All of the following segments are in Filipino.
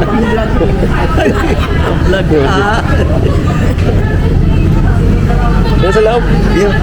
Vlog. Nasa loob. Yeah.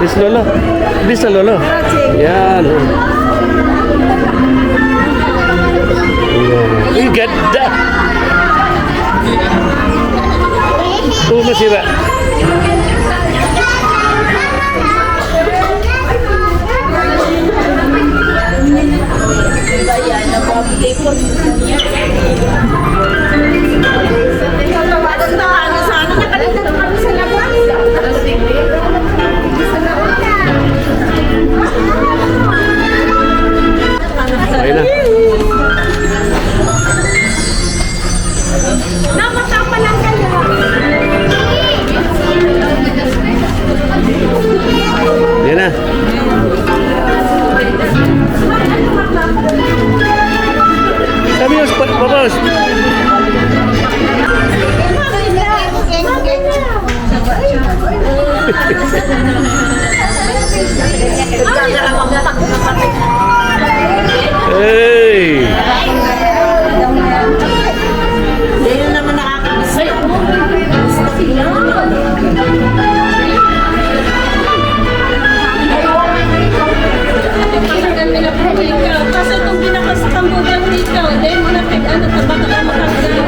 Bis lolo. Bis na lolo. Yan. Ang ganda. Oh, masira. Ayun na. Namatang pa lang kayo. Ayun na. Sabi nyo, papalas. Hey! Hindi naman nakakabisay. Kasi itong binakasakang bugang dito, dahil mo na ano, tabaka na makagano.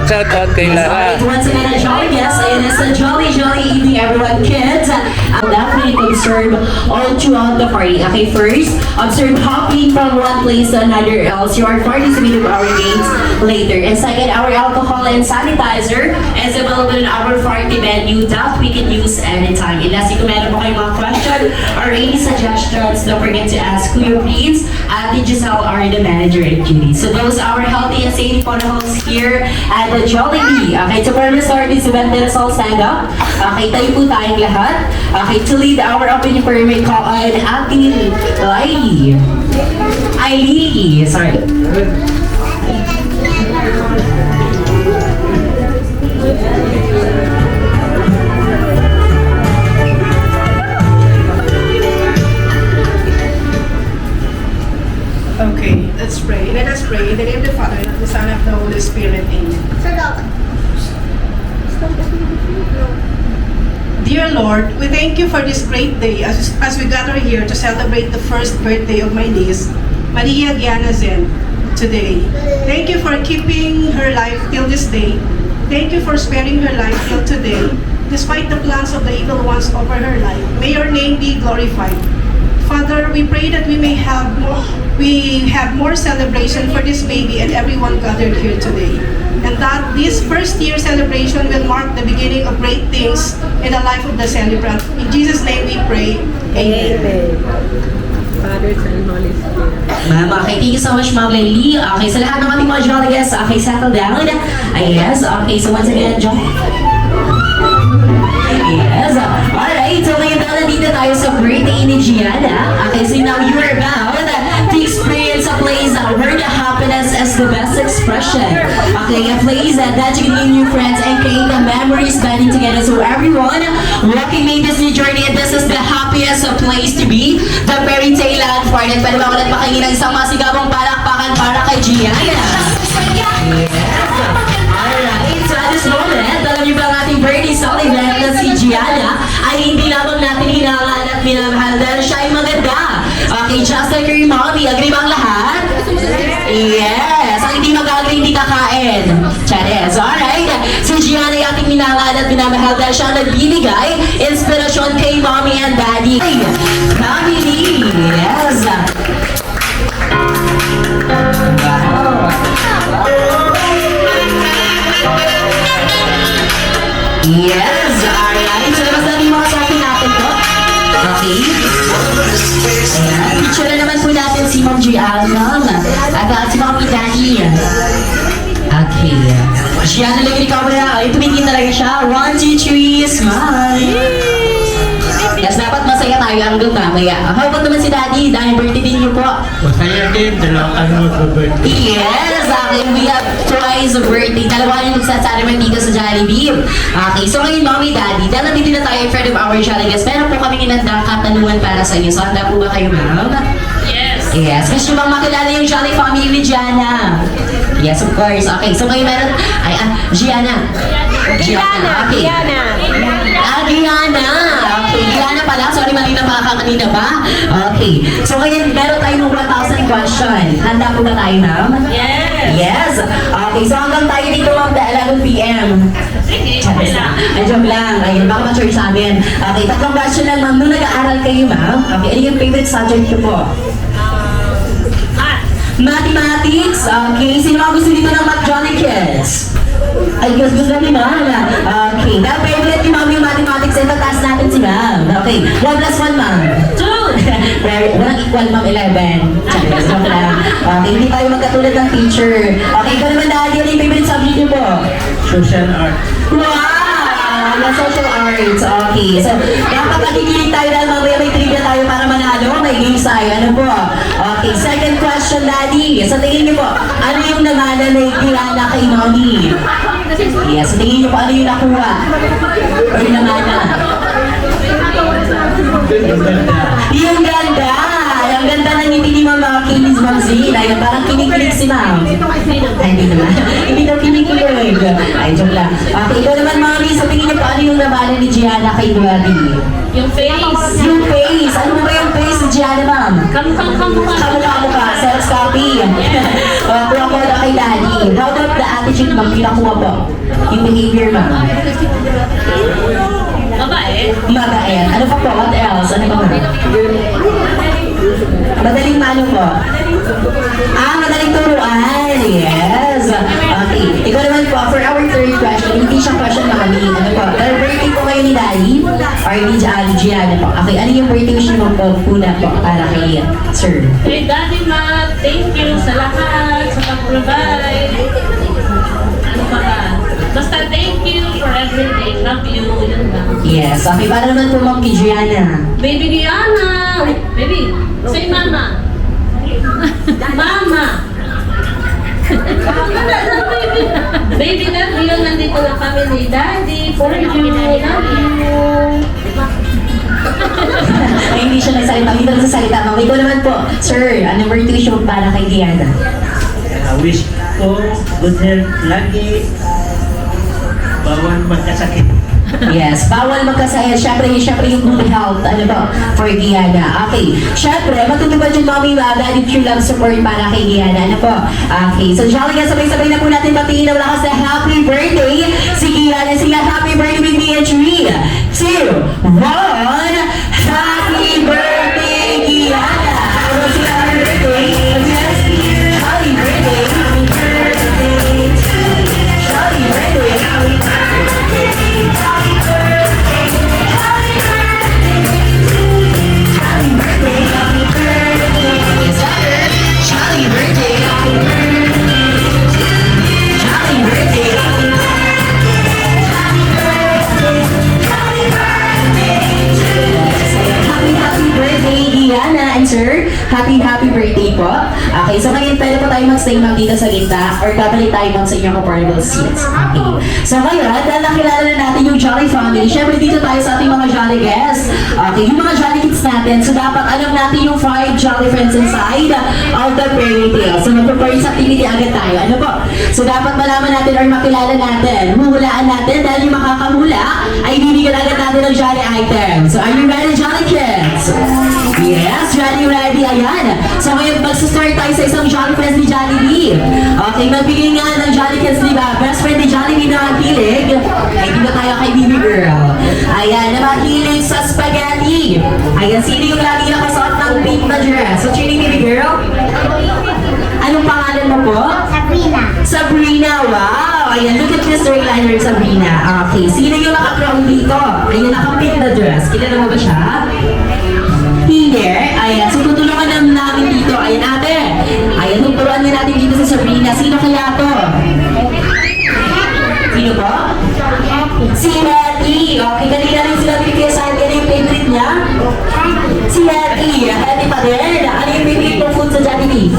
Shout out kay Lara. Once again, a jolly guest, and it's a jolly evening, everyone. Kids, I'll definitely observe all throughout the party. Okay, first, observe hopping from one place to another, else you are participating in our games later. And second, our alcohol and sanitizer is available in our party menu that we can use anytime. Unless you meron po kayong mga question or any suggestions, don't forget to ask Kuya Please. Ate Giselle are the manager at duty. So those are our healthy and safe photos here at the Jollibee. Okay, to further start this event, let us all stand up. Okay, tayo po tayong lahat. Okay, to lead our opening prayer, may call on Ate Ailey. Sorry. Okay, let's pray. Let us pray in the name of the Father, and of the Son, and of the Holy Spirit. Amen. Dear Lord, we thank you for this great day as we gather here to celebrate the first birthday of my niece, Maria Giana Zen, today. Thank you for keeping her life till this day. Thank you for sparing her life till today, despite the plans of the evil ones over her life. May your name be glorified. Father, we pray that we have more celebration for this baby and everyone gathered here today. And that this first year celebration will mark the beginning of great things in the life of the celebrant. In Jesus' name we pray. Amen. Father, Son, and Holy Spirit. Ma'am, okay, thank you so much, Ma'am Lely. Okay, sa lahat ng ating mga jolly guests, okay, settle down. Yes, okay, so once again, John. Yes, alright, so ngayon na nandito tayo sa birthday ni Gianna. Okay, so now you are about to experience a place where the happiness is the best expression. Okay, a place that you can meet new friends and create the memories bonding together. So everyone, welcome this new journey, and this is the happiest place to be, the Fairy Tale Land for it. Pwede ba ulit pakinggan ng isang masigabong palakpakan para kay Gianna? Yes. Alright, so at this moment, alam niyo ba ang ating birthday celebrant na si Gianna ay hindi lamang natin hinangaan at minamahal dahil siya ay maganda. Okay, just like your mommy, agree ba ang lahat? Yes, ang hindi mag-agree, hindi kakain. Chares, alright. Si Gianna ay ating minangaan at minamahal dahil siya ang nagbibigay inspirasyon kay mommy and daddy. Family, yes. Wow. Yes, alright. So, labas natin mga sakin natin to. Okay. Ayan. Picture na naman po natin si Ma'am Gianna at si Ma'am Danny. Okay. Gianna, lagi ikaw mo na. Ay, tumitingin talaga siya. 1, 2, 3, smile. Yes, dapat masaya tayo hanggang mamaya. How about naman si Daddy? Dahil birthday din niyo po. Masaya din, dalawa kami mag-birthday. Yes, okay. We have twice a birthday. Dalawa yung magsasalaman dito sa Jollibee. Okay, so ngayon, Mommy, Daddy, dahil nandito na tayo in front of our Jolly guests, meron po kami inandang katanungan para sa inyo. So, handa po ba kayo, Ma'am? Yes. Yes, gusto bang makilala yung Jolly family ni Gianna? Yes, of course. Okay, so ngayon meron... Ay, Gianna. Gianna. Okay. Gianna. Gianna. Okay, Gianna pala. Sorry, mali na kanina ba? Okay. So ngayon, meron tayong 1,000 question. Handa po ba tayo, Ma'am? Yes. Yes. Okay, so hanggang tayo dito, Ma'am, 11 p.m. Sige, okay lang. Ay, joke lang. Ayun, baka ma-church sa amin. Okay, tatlong question lang, Ma'am. Nung nag-aaral kayo, Ma'am, okay, ano yung favorite subject ko po? Mathematics. Okay, sino ang gusto dito ng Math Jolly Kids? Ay, gusto ni Ma'am. Okay, dahil favorite ni Ma'am yung mathematics, ito taas natin si Ma'am. Okay, 1 plus 1, Ma'am. 2. Walang equal, Ma'am, 11. Charis, joke lang. Okay, hindi tayo magkatulad ng teacher. Okay, ikaw naman, Daddy, ano yung favorite subject niyo po? Social art. Wow! Na social arts. Okay, so dapat nakikinig tayo dahil mamaya may trivia tayo para manalo. May games tayo. Ano po? Okay, second question, Daddy. Sa tingin niyo po, ano yung namana na Gianna kay Mommy? Yes, sa tingin niyo po, ano yung nakuha? Or yung namana? Yung ganda! Yung ganda ng ngiti ni Mama Kinis Ma'am Zina. Yung parang kinikilig si Ma'am. Ay, hindi naman. Hindi daw kinikilig. Ay, joke lang. Okay, ikaw naman, Mami, sa tingin niyo po, ano yung namana ni Gianna kay Daddy? Yung face. Yung face. Ano ba yung face ni Gianna, Ma'am? Kamukha. Kamukha. Self-copy. Kuha kay Daddy. How about the attitude, Ma'am? Pinakuha po. Yung behavior, Ma'am. Babae. Mabait. Ano pa po? What else? Ano pa po? Madaling mano po? Madaling turuan. Yes. Okay. Ikaw naman po, for our third question, hindi siya question na kami. Ano po? Pero birthday po kayo ni Daddy? Or ni Gianna po? Okay, ano yung birthday wish mo po? Una po, para kay Sir. Hey, Daddy Ma, thank you sa lahat, sa pag-provide. Ano pa ba? Basta thank you for everything. Love you. Yun lang. Yes. Okay, para naman po Ma'am kay Gianna. Baby Gianna. Baby, say mama. Mama. Baby, love you. Nandito na kami ni Daddy. For you. Love you. Ay, hindi siya nagsalita. Hindi lang sa salita. Ma'am, ikaw naman po. Sir, anong birthday wish mo para kay Gianna? Wish ko, good health lagi. Bawal magkasakit. Yes, bawal magkasaya. Siyempre yung good health, ano ba, for Gianna. Okay, siyempre, matutupad yung mommy, Daddy, true love support para kay Gianna. Ano po? Okay, so Jolly guys, sabay-sabay na po natin patingin na wala kasi happy birthday si Gianna. Sige, happy birthday with me in 3, 2, 1. Happy birthday, Gianna! Okay, so ngayon pwede po tayo mag-stay ma'am dito sa gitna or babalik tayo ma'am sa inyong comfortable seats. Okay. So ngayon, dahil nakilala na natin yung Jolly Family, syempre dito tayo sa ating mga Jolly guests. Okay, yung mga Jolly Kids natin, so dapat alam natin yung 5 Jolly Friends inside of the fairy tale. So mag-first activity agad tayo. Ano po? So dapat malaman natin or makilala natin, huhulaan natin dahil yung makakamula ay bibigyan agad natin ng Jolly item. So are you ready, Jolly Kids? Yes, ready. Ayan. So ngayon, mag-start tayo sa isang Jolly Friends ni Jollibee. Okay, magbigay nga ng Jolly Kids, di ba? Best friend ni Jollibee na mahilig. Ay, dito tayo kay Bibi Girl. Ayan, na mahilig sa spaghetti. Ayan, sino yung lagi nakasuot ng pink na dress? What's your name, Bibi Girl? Anong pangalan mo po? Sabrina, wow! Ayan, look at this eyeliner, Sabrina. Okay, sino yung naka-crown dito? Ayan, naka-pink na dress. Kilala mo ba siya? Hindi. Ayan, so tutulungan namin dito. Ayan, ate. Ayan, tuturuan nga natin dito sa Sabrina. Sino kaya to? Sino po? Si Hattie. Okay, kanina rin sila bigay sa atin. Ano yung favorite niya? Si Hattie. Hattie pa din. Ano yung favorite mong food sa Jollibee?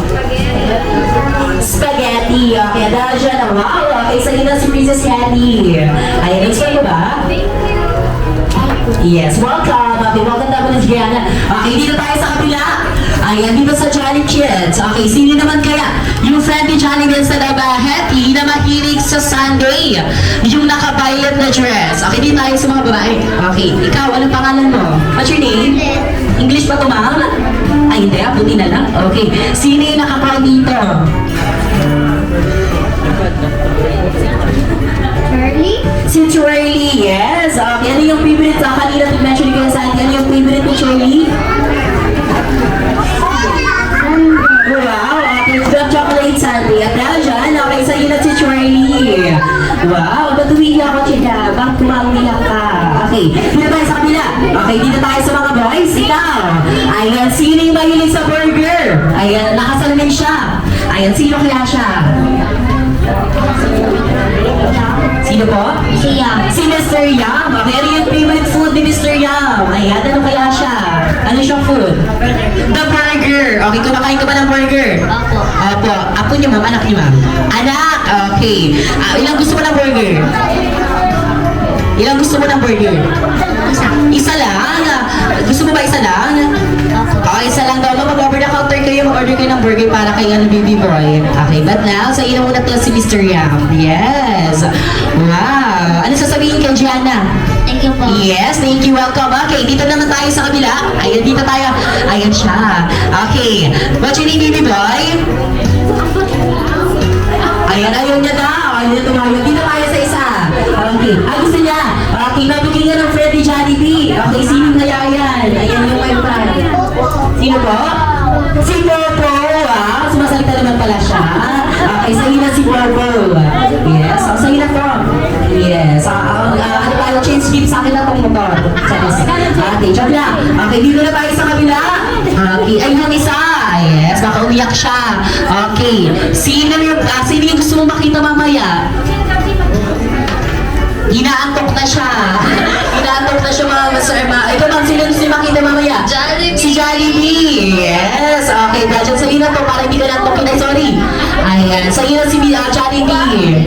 Spaghetti. Okay, dahil siya na wow. Okay, sa ina si Princess Hattie. Ayan, explain mo ba? Yes, welcome. Okay, welcome naman na Gianna. Okay, dito tayo sa kapila. Ayan, dito sa Jolly Kids. Okay, sino naman kaya? Yung friend ni Jolly Kids na Happy na mahilig sa Sunday. Yung naka-violet na dress. Okay, dito tayo sa mga babae. Okay, ikaw, anong pangalan mo? What's your name? English ba ito, ma'am? Ay, hindi. Buti na lang. Okay, sino yung naka-crown dito? Si Charlie, yes. Okay, ano yung favorite sa kanina mention ko sa atin? Ano yung favorite ni Charlie? Wow, okay. Chocolate sundae. At dahil dyan, okay, sa'yo na si Charlie. Wow, ba't umiiyak ako, Chida? Bakit kumaumiyak ka? Okay, dito tayo sa kanila. Okay, dito tayo sa mga boys. Ikaw. Ayan, sino yung mahilig sa burger? Ayan, nakasalamin siya. Ayan, sino kaya siya? Sino po? Si Yam. Si Mr. Yam. Okay, ano yung favorite food ni Mr. Yam? Ayan, ano kaya siya? Ano siyang food? The burger. Okay, kumakain ka ba ng burger? Opo. Opo. Apo niyo, ma'am? Anak niyo, ma'am? Anak! Okay. Ilang gusto mo ng burger? Ilang gusto mo ng burger? Isa lang? Gusto mo ba isa lang? Okay, isa lang daw. Mag-over the counter kayo, mag-order kayo ng burger para kay Baby Boy. Okay, but now, sa ina muna to si Mr. Yam. Yes! Wow! Ano sasabihin kay Gianna? Thank you po. Yes, thank you. Welcome. Okay, dito naman tayo sa kabila. Ayan, dito tayo. Ayan siya. Okay. What's your name, Baby Boy? Ayan, ayaw niya daw. Ayaw niya tumayo. Dito tayo sa isa. Okay. Gusto niya. Okay, mabigyan niya ng Freddy Jollibee. Okay, sino kaya yan? Ayan yung my friend. Sino po? Si Popo. Sumasalita naman pala siya. Okay, sa'yo na si Popo. Yes. Sa'yo na to. Yes. Ano tayo? Change skip sa akin na itong motor. Okay, joke lang. Okay, dito na tayo sa kabila. Okay, ay yung isa. Yes, baka umiyak siya. Okay. Sino yung gusto mo makita mamaya? Inaantok na siya. Inaantok na siya mga masarma. Ito ma'am, sino gusto niyo makita mamaya? Jollibee. Si Jollibee. Yes. Okay, dahil sa ina to, para hindi ka naantokin. Ay, sorry. Ayan, sa ina si Jollibee.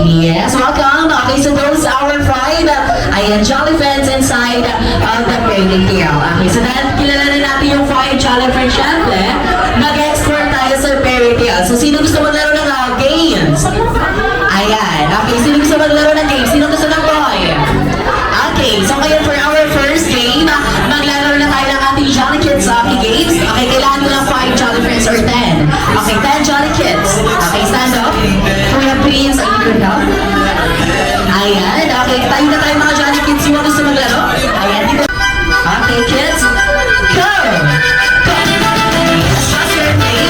Yes, welcome. Okay, so those our pride. Ayan, Jolly Friends inside of the fairy tale. Okay, so dahil kilala na natin yung 5 Jolly Friends, syempre, mag-explore tayo sa fairy tale. So, sino gusto maglaro ng games? Ayan, okay, sino gusto maglaro ng games? Sino gusto ng toy? Okay, so ngayon for our first game, maglalaro na tayo ng ating Jolly Kids Hockey Games. Okay, kailangan ko ng 5 Jolly Friends or 10. Okay, 10 Jolly Kids. Okay, stand up. Kuya Prince, I need your help. Ayan, okay, tayo na tayo mga Jolly Kids. Sino gusto maglaro? Ayan, dito. Okay, kids, go! Go! Yes, what's your name?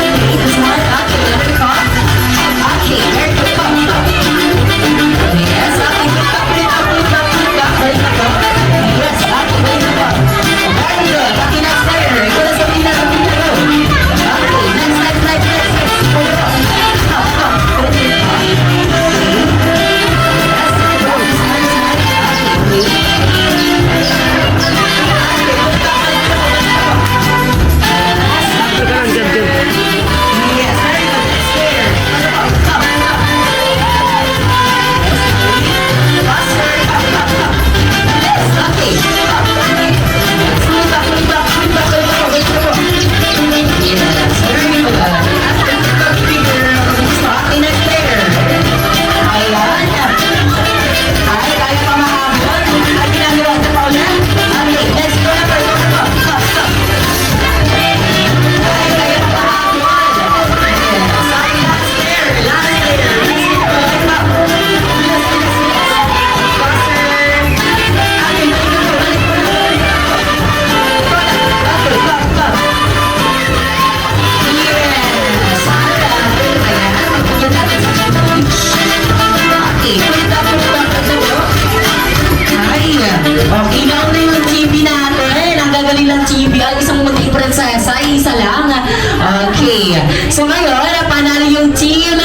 So ngayon, panalo yung Team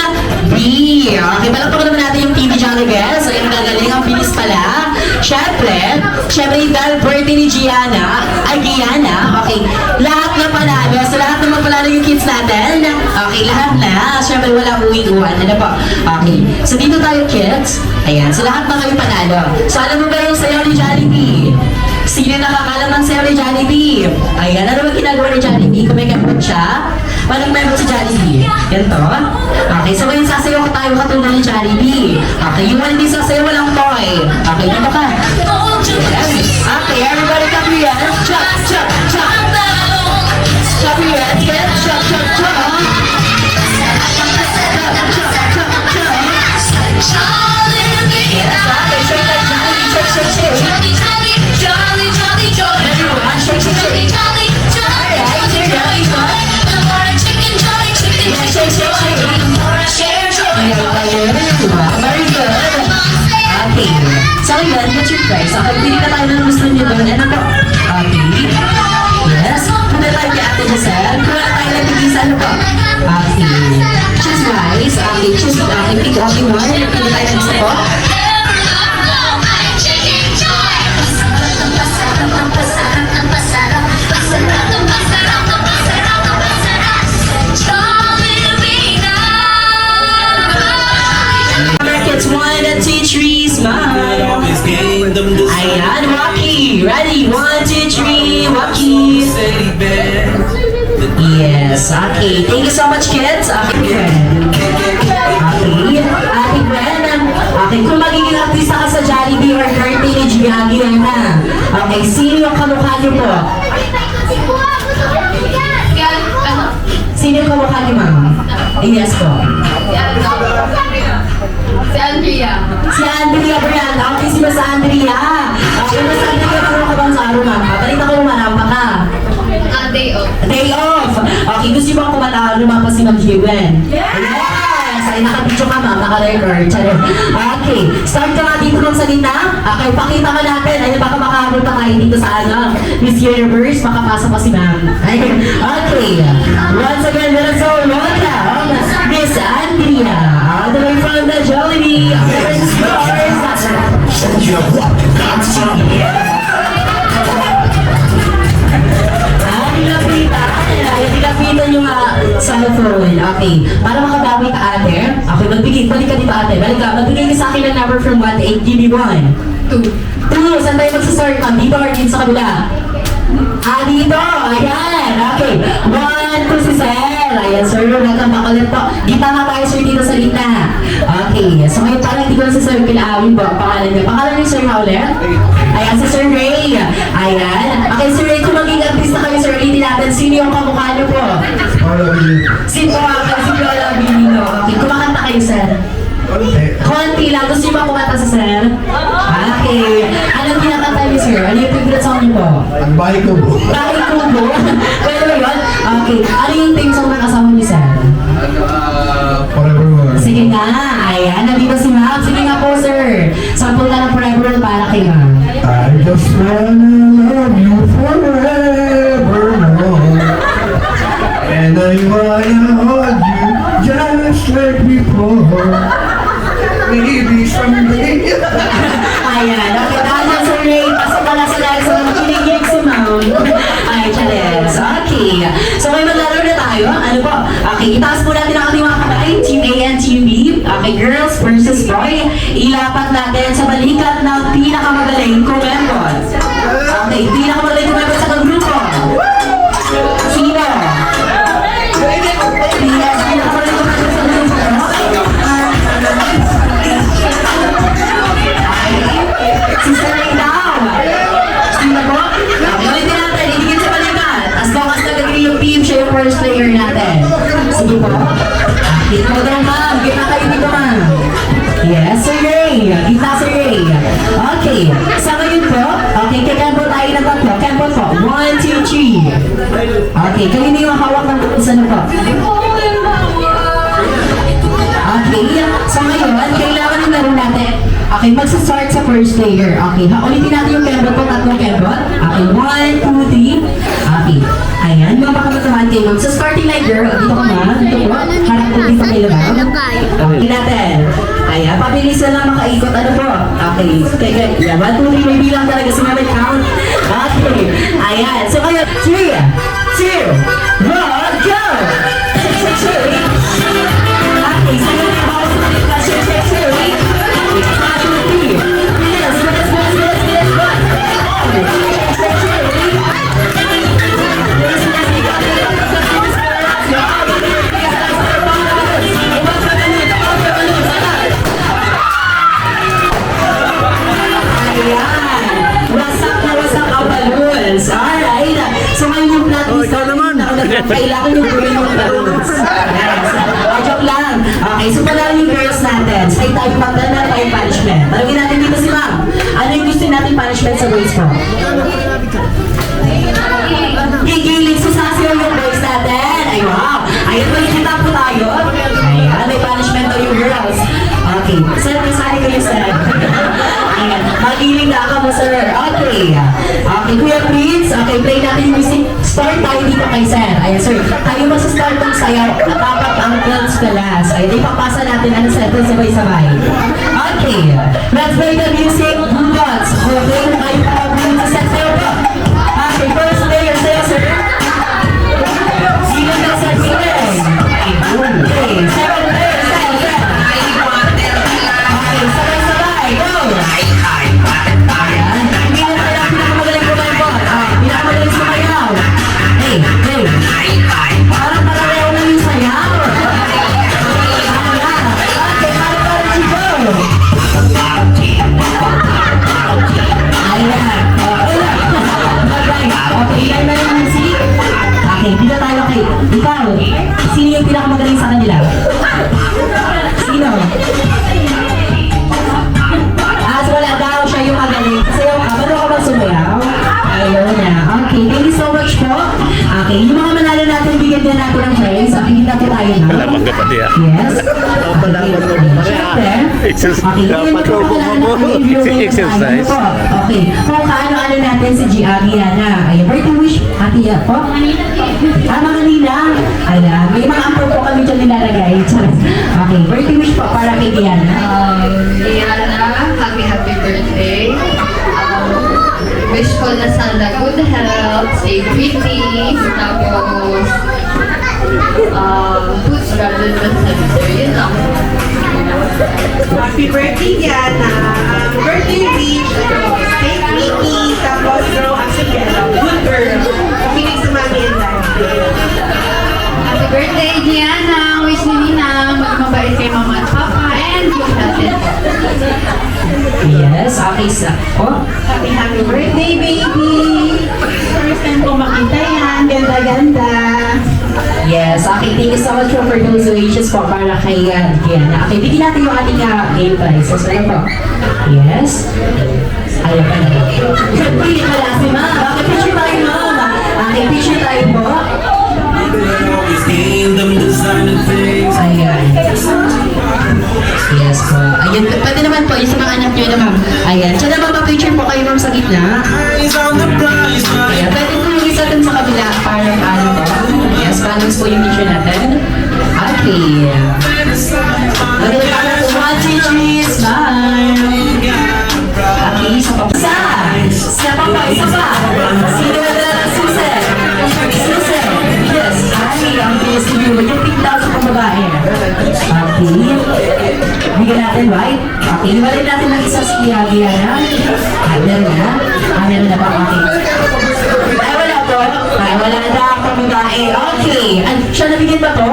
B. Okay, palakpakan naman natin yung Team Jolly Girls. So yung gagaling, ang bilis pala. Siyempre, dahil birthday ni Gianna, okay, lahat na panalo. So lahat na magpanalo yung kids natin. Okay, lahat na. Siyempre, wala uwi-uwan. Ano po? Okay, so dito tayo kids. Ayan, so lahat na kayo panalo. So alam mo ba yung sayaw ni Jollibee? Sino nakakalam ng sayaw ni Jollibee? Ayan, ano ba ginagawa ni Jollibee? Kung may kapot siya, walang member si Jollibee. Yan to. Okay, so ngayon sasayaw ko tayo katulad ni Jollibee. Okay, yung hindi sasayaw, walang toy. Okay, dito ka. Okay, everybody come here. Chop, chop, chop. Chop your head, get chop, chop, chop. Very good. Okay. So yun, what's your price? Okay, pili na tayo ng gusto niyo doon. Ano po? Okay. Yes. Punta tayo kay Ate Giselle. Kung na tayo nagpili sa ano po? Okay. Choose rice. Okay, choose. Okay, pick okay one. Pili tayo ng gusto po. It's 1, 2, 3, smile. Ayan, Rocky. Ready? 1, 2, 3, Rocky. Yes, okay. Thank you so much, kids. Okay, okay. Ate Gwen. Okay, kung magiging artista ka sa Jollibee or birthday ni Gianna. Okay, sino yung kamukha niyo po? Sino yung kamukha niyo, ma'am? Yes po. Si Andrea. Si Andrea Brian. Okay, si Mas Andrea. Okay, Mas Andrea, ano ka bang sa araw, ma'am? Balita ko lumanampa ka. Day off. Day off. Okay, gusto mo kumatawa lumampas si Ma'am Gwen? Yes! Ay, nakabidyo ka, ma'am. Naka-record. Okay, start ka nga dito ng salita. Okay, pakita ka natin. Ay, baka makahabol pa tayo dito sa ano, Miss Universe. Makapasa pa si ma'am. Okay. Once again, let us all welcome Miss Andrea. All the way from the Jollibee. Orange Stars. Nilapitan yung cellphone. Okay. Para makabawi ka, ate. Okay, balik ka dito, ate. Magbigay ka sa akin ng number from 1 to 8. Give me 1. 2. Saan tayo magsastart? Dito or dito sa kabila? Dito. Ayan. Okay. 1, 2 si Sir. Ayan, sir. Welcome back ulit po. Kita nga tayo, sir, dito sa gitna. Okay. So, ngayon parang hindi ko na si Sir Pilaawin po. Pangalan niyo. Pangalan niyo, Sir, nga ulit? Ayan, si Sir Ray. Ayan. Okay, Sir Ray, kung maging artista kayo, Sir, ulitin natin. Sino yung kamukha niyo po? Sino ako? Si Lola Binino. Okay, kumakanta kayo, Sir. Konti lang. Gusto niyo ba kumanta sa Sir? Okay. Anong kinakanta niyo, Sir? Ano yung favorite song niyo po? Ang bahay ko po. Bahay Kubo. Pwede ba yun? Okay. Ano yung theme song na kasama niyo, Sir? Forevermore. Sige nga. Ayan. Nandito si Ma'am. Sige nga po, Sir. Sample ka ng Forever para kay Ma'am. I just wanna love you forevermore. And I wanna hold you just like before. Maybe someday. Ayan. Okay. Dahil Sir Ray, pasok ka na sa lahat sa mga kinikilig si Ma'am. Ay, challenge. Okay. So, may maglaro na tayo. Ano po? Okay. Itaas po natin ang ating mga kamay. Team A and Team B. Okay. Girls versus boy. Ilapat natin sa balikat ng pinakamagaling kumembot. Okay. Pinakamagaling kumembot sa grupo. Sino? Yes. Pinakamagaling kumembot sa grupo. Sister Ray daw. Sino po? Gawin din natin. Itigil sa balikat. As long as nag-agree yung team, siya yung first player natin. Sige po. Dito mo daw, ma'am. Kita kayo dito, ma'am. Yes, Sir Ray. Kita, Sir Ray. Okay. Sa ngayon po, okay, kay-campo tayo na tatlo. Campo po. 1, 2, 3. Okay, kayo na yung hawak ng isa na po. Okay. So ngayon, kailangan yung laro natin. Okay, magsa-start sa first player. Okay, ulitin natin yung kembot po, tatlong kembot. Okay, 1, 2, 3. Okay. Ayan, mga pakamatamahan kayo. Sa starting line, girl, dito ka na. Dito po. Okay na ba? Okay natin. Ayan, pabilis na lang makaikot. Ano po? Okay. Okay, yeah. 1, 2, 3, may bilang talaga si Mami Count. Okay. Ayan. So kayo, 3, 2, 1, go! Okay, so yung bawat sa mga shake, shake, shake. 1, 2, 3. Yes, yes, yes, yes, yes, yes. Shake, shake, shake. Wasak na wasak ang balloons. Alright. So ngayon yung plot Oh, ikaw naman. Kailangan yung gawin yung balloons. Yes. Joke lang. Okay, so pala yung girls natin. Stay tayo magdala tayo punishment. Tanungin natin dito si ma'am. Ano yung gusto natin punishment sa boys po? Gigilig susasayaw yung boys natin. Ay wow. Ayun, malikita po tayo. Ayan, may punishment daw yung girls. Okay. Sir, kasali kayo, sir. Ayan, magiling na ako mo, sir. Okay. Okay, Kuya Prince. Okay, play natin yung music. Start tayo dito kay sir. Ayan, sir. Tayo mag-start ng sayaw at apat ang girls class. Ayan, ipapasa natin ano sa ito sabay-sabay. Okay. Let's play the music. Bulldogs. Okay, kung kayo pa sa set sayo po. Okay, first player sayo, sir. Sino na sa sino? Okay, second player sayo, sir. Okay, sabay-sabay. Go! Ayan. Hindi na tayo ang pinakamagaling kumembot. Pinakamagaling sumayaw. Hey, hey. Parang parareho na yung sayaw. Ayan. Okay, para Chico. Ayan. Okay, ilan na yung music? Okay, dito tayo kay ikaw. Sino yung pinakamagaling sa kanila? Sino? So wala daw siya yung magaling. Sayaw ka, bago ka bang sumayaw? Ayun na. Okay, thank you so much po. Okay, yung mga manalo natin, bigyan din natin ng praise. Okay, kita po tayo na. Alam ka pati ah. Yes. Siyempre. Okay, yun yung pagkakalala natin yung viewing Exercise. po. Okay, kung kaano-ano natin si Gianna. Ayun, birthday wish, ate ya po. Mga kanina. Ayan, may mga ampor po kami dyan nilalagay. Okay, birthday wish po para kay Gianna. Liana, happy birthday. Wish ko na sana good health, stay pretty, tapos good rather than censor, yun lang. Happy birthday, Diana. Birthday wish. Stay pretty. Tapos grow up together. Good girl. Kinig sa mami and daddy. Happy birthday, Gianna! Wish ni Nina, magmabait kay mama at papa, and good health din po. Yes, okay sa. Oh, Happy birthday, baby. First time ko makita yan. Ganda-ganda. yes. Okay, thank you so much for those wishes po para kay Gianna. Okay, bigyan natin yung ating game prizes. Ano po? Yes. Ayaw pa na. Pili pala si Ma. Bakit picture tayo, Ma? Okay, picture tayo po. Ayan. Yes po. Ayan, pwede naman po, yung sa mga anak nyo na ma'am. Ayan, siya naman pa-picture po kayo ma'am sa gitna. Ayan, pwede po yung isa dun sa kabila para ano po. Yes, balance po yung picture natin. Okay. Okay, para po, 1, 2, 3, smile. Okay, isa pa. Isa pa po, isa pa. Sino na Susan? Susan. Yes. Ay, ang bilis niyo. Yung 10,000 pang babae. Okay. Bigyan natin, right? Okay, iwalay natin ng isa si Gianna. Ay, meron na. Meron na ba? Okay. Ay, wala po. Ay, wala na ang pang babae. Okay. Siya nabigyan ba to?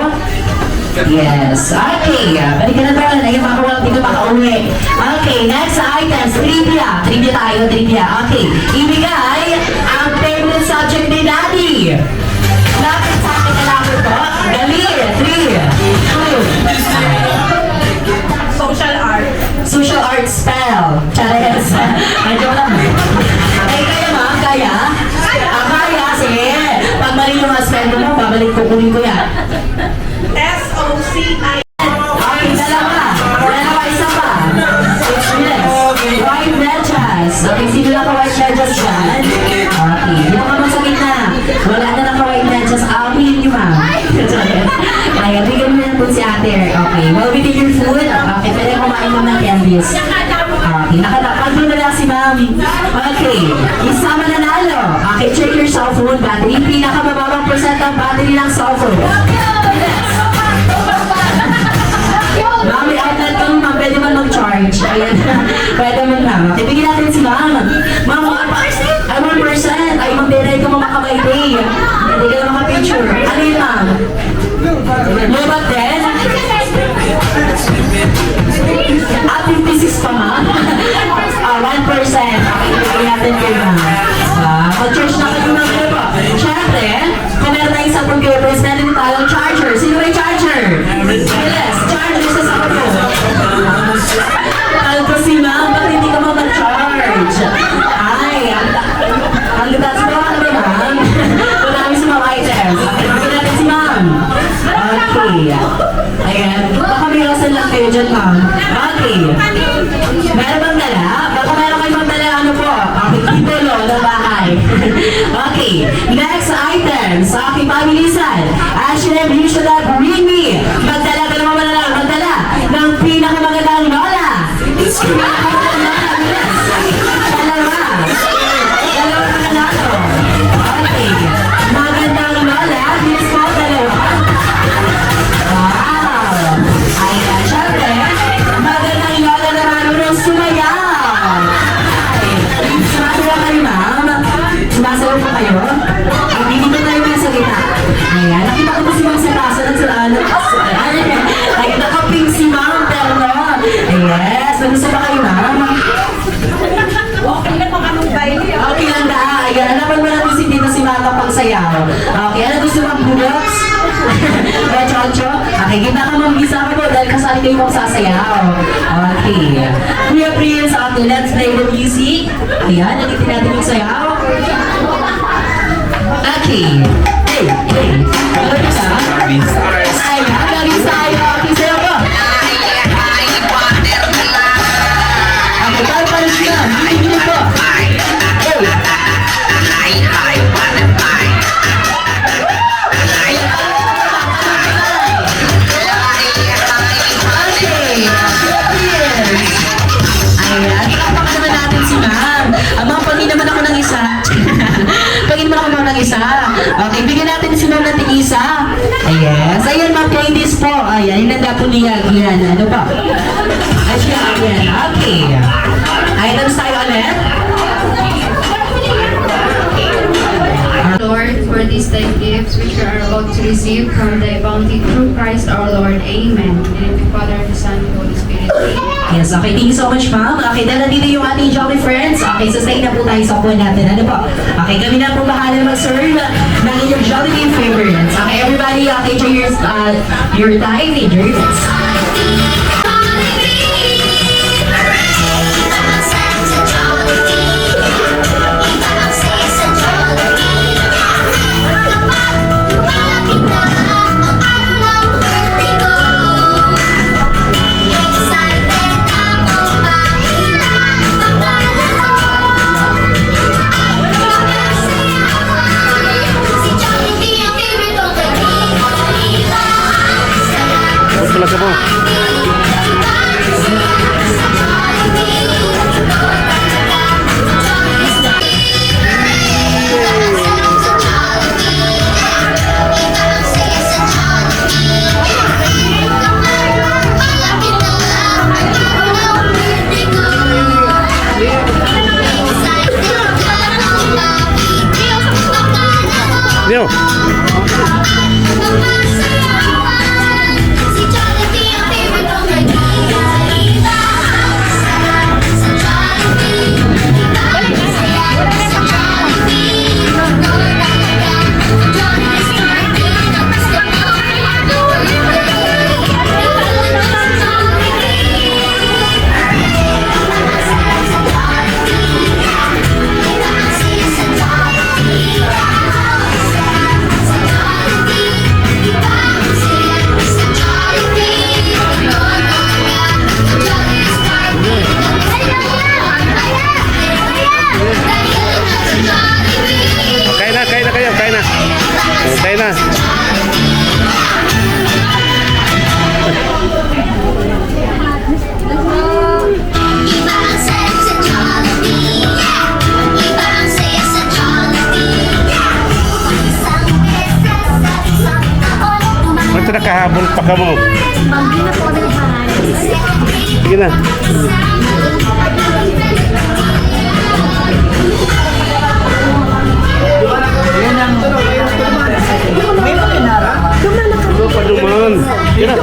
Yes. Okay. Balikan na tayo. Naging makawalang dito makauwi. Okay. Next items. Trivia. Trivia tayo. Trivia. Okay. Ibigay ang favorite subject ni Daddy. Lapit sa akin na lapit po. Dali. 3, 2, Social art. social art spell. Chares. Medyo lang. Ay, kaya ma'am? Kaya? Kaya. Sige. Pag mali yung spell mo, babalik kukunin ko yan. SOCI. Okay, dalawa. Dalawa, isa pa. Yes. White medyas. Okay, sino na ka-white medyas dyan? Okay, dito ka mo sa gitna. Wala na naka-white medyas. Awin niyo, ma'am. Ayan, bigyan mo yan po po si ate. Okay, well, we take your food. Okay, pwede kumain mo ng candies. Okay, nakatapag mo na lang si ma'am. Okay, isa mananalo. Okay, check your cell phone battery. Pinakamababang percent ang battery ng cell phone. Ma'am, may outlet ka ma'am, pwede man mag-charge. Ayan, pwede man na. Okay, bigyan natin si ma'am. Ma'am, 1%. Ay, mag-deny ka mamakabayday. Hindi ka na makapicture. Ano yun, ma'am? Lobat din? 56 pa, ma'am? 1%. Okay, bigyan natin kayo, ma'am. Mag-charge na kayo, ma'am. Ano po? Siyempre, kung meron tayong isang computers, meron din tayong charger. Sino may charger? Yes, charger sa sako po. Alto si ma'am, ba't hindi ka mag-charge? Ay, ang litas mo kami, ma'am. Wala kami sa mga items. Bigyan natin si ma'am. Okay. Ayan. Baka may rasan lang kayo dyan, ma'am. Okay. Meron bang dala? Baka meron kayo bang dala, ano po? Okay, titulo ng bahay. Okay. Next item sa aking pamilisan. Ashley, you should have bring me. Magdala ka naman lang. Magdala ng pinakamagandang lola. Dalawa na nato. Okay. Magandang lola. Please po, dalawa. Wow. Ayan, syempre. Magandang lola na marunong sumayaw. Okay. Sumasayaw kayo, ma'am. Sumasayaw po kayo. Hindi dito tayo masalita. Ayan, nakita ko po si ma'am sa taso ng ano. Ay, nakaping si ma'am, pero yes, gusto pa kayo, ma'am? Okay lang kung anong baile. Okay lang na. Ayan, hanapan mo natin si Tito si Mama pang sayaw. Okay, ano gusto mong bulots? Chocho? Okay, kita ka mag-isa ka po dahil kasali kayo pang sasayaw. Okay. Kuya Prince, okay, let's play the music. Ayan, nagitin natin yung sayaw. Okay. Hey, hey. Ano ka? Ayan, galing tayo. Okay, sayaw ko. Ako tayo pa rin siya. Hindi po. Hey. Ayan, pakapaka naman natin si ma'am. Ma'am, pagin naman ako ng isa. Pagin naman ako ma'am ng isa. Okay, bigyan natin si ma'am ng tig-isa. Yes. Ayan, ma'am, candies po. Ayan, hinanda po niya. Ayan, ano pa? Ayan, okay. Items tayo ulit. Lord, for these thy gifts which we are about to receive from thy bounty through Christ our Lord. Amen. In the Father, the Son, and the Holy Spirit. Amen. Yes, okay. Thank you so much, ma'am. Okay, dala dito yung ating Jolly Friends. Okay, so stay na po tayo sa upuan natin. Ano po? Okay, kami na po bahala mag-serve ng inyong Jollibee favorites. Okay, everybody, okay, enjoy your time. Enjoy this. Talaga po. Yo. Si Jollibee ang favorite kong kaibigan. Kakahabol pa ka mo. Sige na. Ano pa duman? Sige na.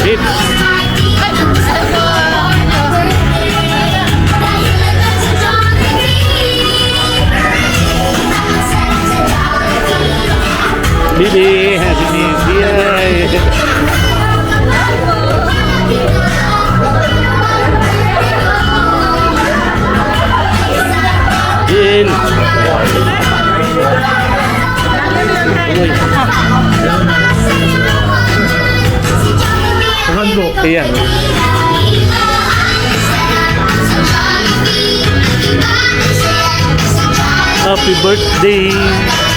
Sit. Bibi, bibi, Din. Iya. Happy birthday.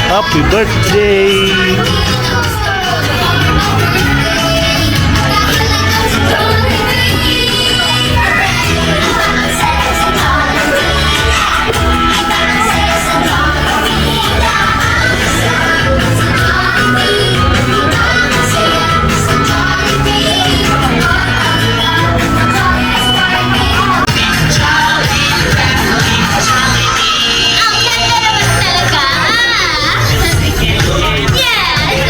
Happy birthday. Ang ganda naman talaga. Yes!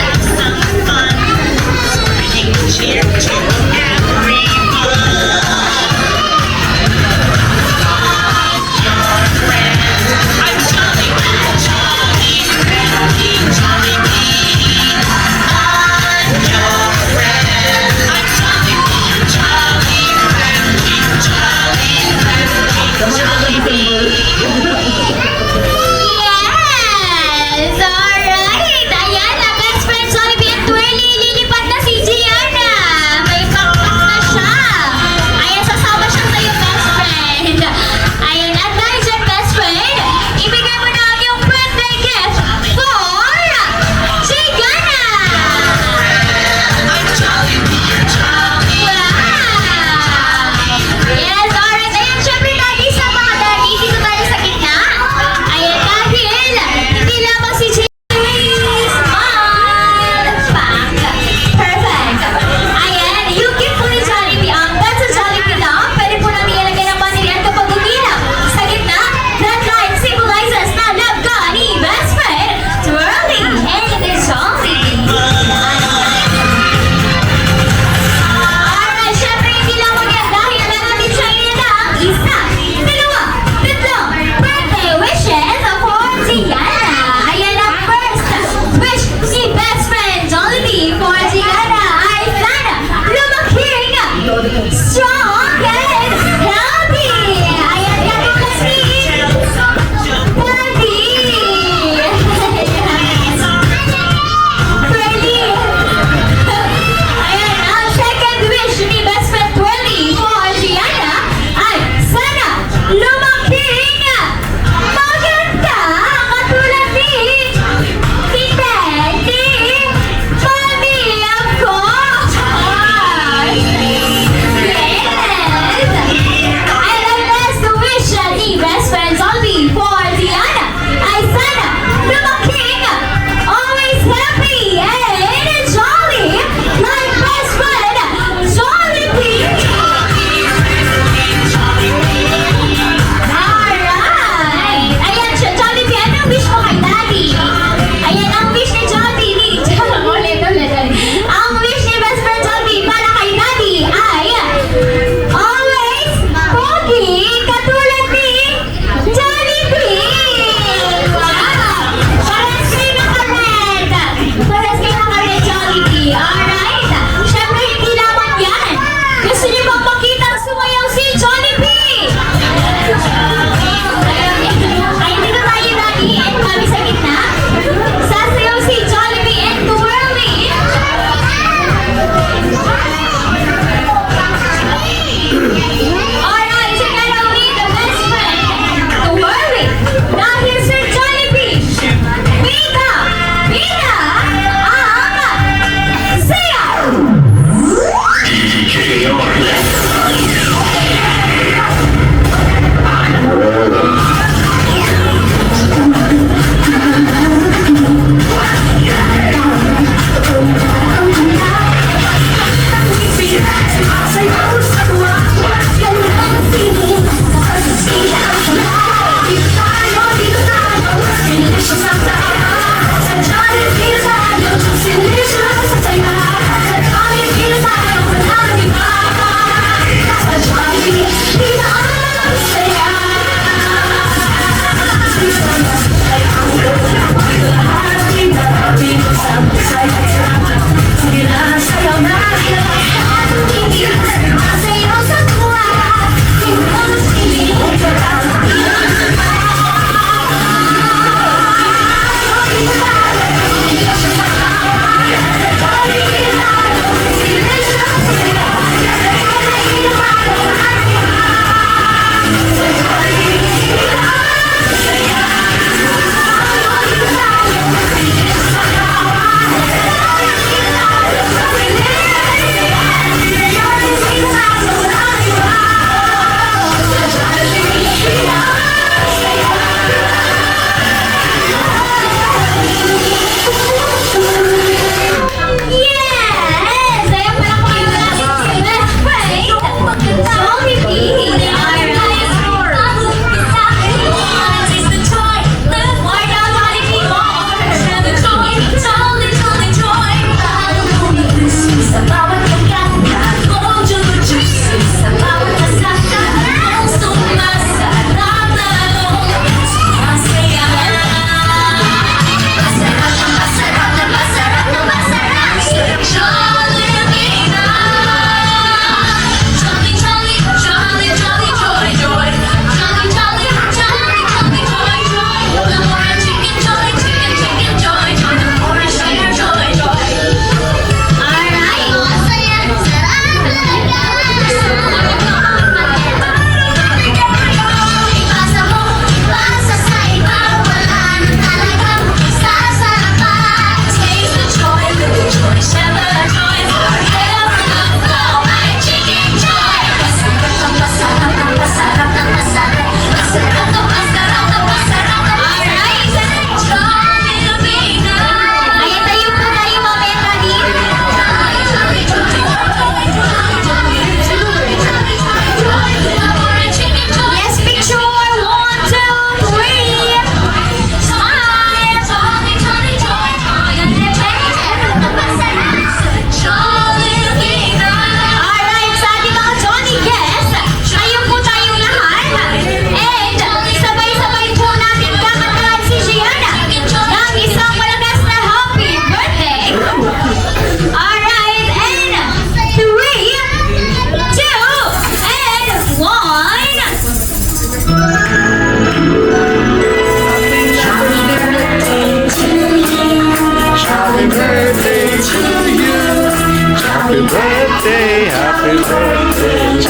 Happy birthday, happy birthday.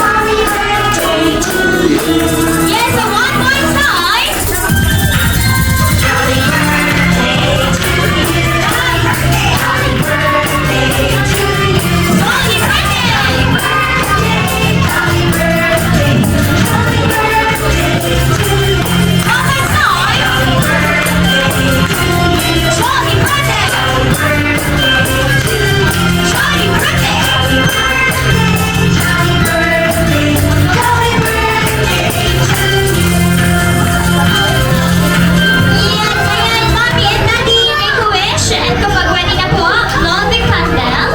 Yes, so one more time. Jolly birthday to you. Happy birthday to you. Jolly birthday. Jolly birthday. Jolly birthday to you. One more time. Jolly birthday. Jolly birthday. Jolly birthday. Jolly birthday to you. Yan, ayan, Mommy and Daddy, make a wish. And kapag ready na po, blow the candle.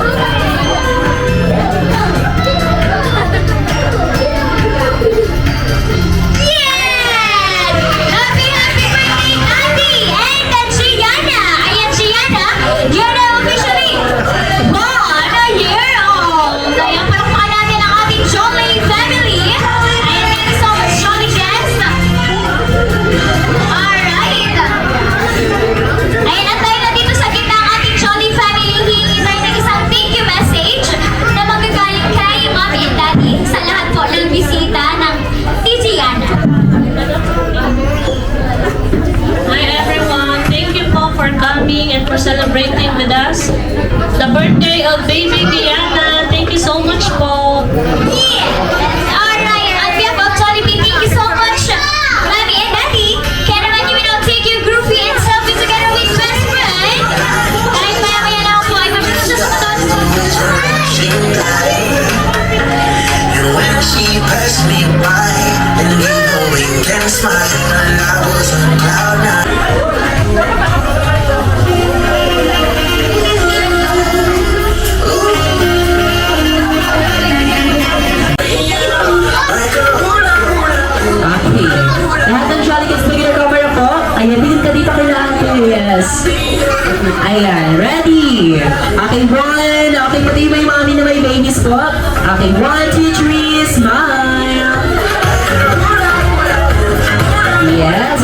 Yan! Happy birthday, Daddy! And Gianna! Ayan, Gianna! You're now officially 1 year old! Ayan, palakpakan natin ang ating Jolly family! Ayan, thank you so much, Jolly guests! Alright! Ayan, at tayo na dito sa gitna ang ating Jolly family. Hihingi tayo ng isang thank you message na magagaling kay Mommy and Daddy sa lahat po ng bisita ng Tiziana. Hi everyone, thank you po for coming and for celebrating with us the birthday of baby Diana. Thank you so much po. Yes! Alright, on behalf of Jollibee, thank you so much, Mommy and Daddy. Kaya naman you will take your groupie and selfie together with best friend. Kahit maya-maya lang po ay mabilis siya sumunod. And when she passed me by, and we know we can smile, and I was on cloud nine. Like a hula hula. Okay. Lahat ng Jolly Kids pag recover po. Ayan, tingin ka dito kay Ate. Yes. Ayan, ready. Okay, 1. Okay, pati may mami na may babies po. Okay, 1, 2, 3, smile. Yes.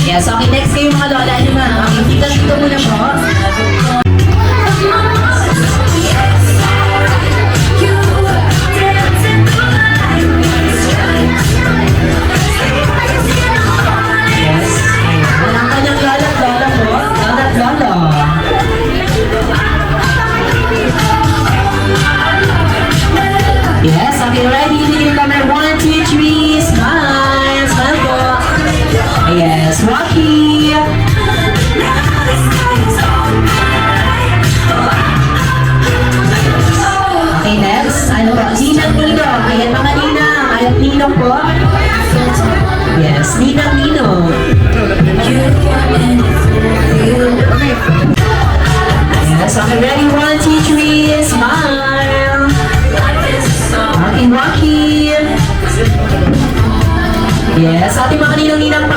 Yes, okay, next kayo mga lola niyo ma. Okay, dito muna po. Yes. Walang kanyang lalat-lala po. Lalat-lala. Yes, okay, ready? Tingin camera. 1, 2, 3, smile. Smile po. Yes, Rocky. Okay, next. Ano po? Ninang-ninong. Ayan, mga ninang. Ayan, ninong po. Yes, ninang-ninong. Yes, okay, ready? 1, 2, 3, smile. Okay, Rocky. Yes, ating mga ninang-ninang